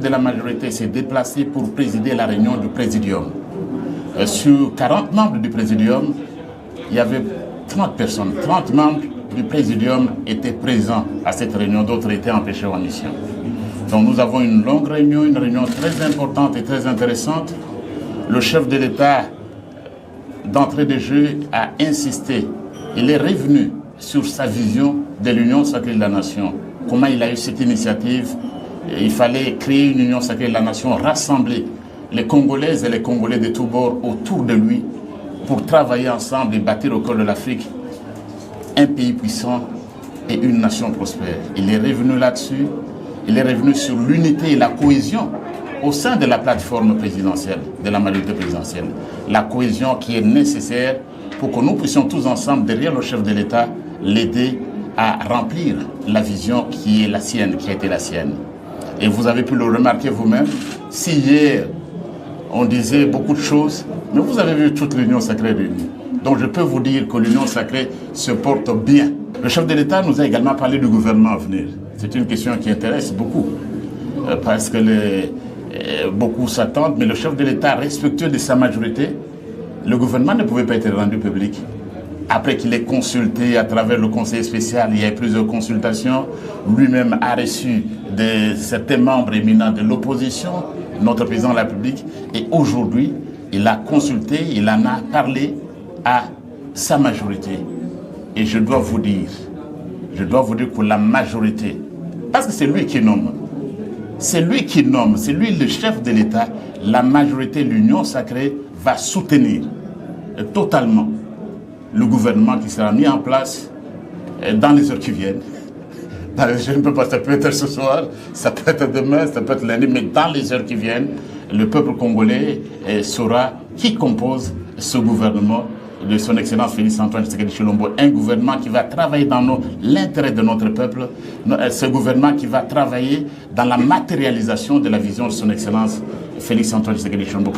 De la majorité s'est déplacé pour présider la réunion du Présidium. Sur 40 membres du Présidium, il y avait 30 personnes. 30 membres du Présidium étaient présents à cette réunion, d'autres étaient empêchés en mission. Donc nous avons une longue réunion, une réunion très importante et très intéressante. Le chef de l'État, d'entrée de jeu, a insisté. Il est revenu sur sa vision de l'Union sacrée de la Nation. Comment il a eu cette initiative? Il fallait créer une Union sacrée de la Nation, rassembler les Congolaises et les Congolais de tous bords autour de lui pour travailler ensemble et bâtir au cœur de l'Afrique un pays puissant et une nation prospère. Il est revenu là-dessus, il est revenu sur l'unité et la cohésion au sein de la plateforme présidentielle, de la majorité présidentielle. La cohésion qui est nécessaire pour que nous puissions tous ensemble, derrière le chef de l'État, l'aider à remplir la vision qui est la sienne, qui a été la sienne. Et vous avez pu le remarquer vous-même, si hier on disait beaucoup de choses, mais vous avez vu toute l'Union sacrée réunie. Donc je peux vous dire que l'Union sacrée se porte bien. Le chef de l'État nous a également parlé du gouvernement à venir. C'est une question qui intéresse beaucoup, parce que beaucoup s'attendent, mais le chef de l'État, respectueux de sa majorité, le gouvernement ne pouvait pas être rendu public. Après qu'il ait consulté à travers le conseil spécial, il y a eu plusieurs consultations, lui-même a reçu certains membres éminents de l'opposition, notre président de la République, et aujourd'hui, il a consulté, il en a parlé à sa majorité. Et je dois vous dire que la majorité, parce que c'est lui qui nomme, c'est lui le chef de l'État, la majorité, l'Union sacrée, va soutenir totalement le gouvernement qui sera mis en place dans les heures qui viennent. Je ne peux pas, ça peut être ce soir, ça peut être demain, ça peut être lundi, mais dans les heures qui viennent, le peuple congolais saura qui compose ce gouvernement de son Excellence Félix Antoine Tshisekedi Tshilombo, un gouvernement qui va travailler dans l'intérêt de notre peuple, ce gouvernement qui va travailler dans la matérialisation de la vision de son Excellence Félix Antoine Tshisekedi Tshilombo.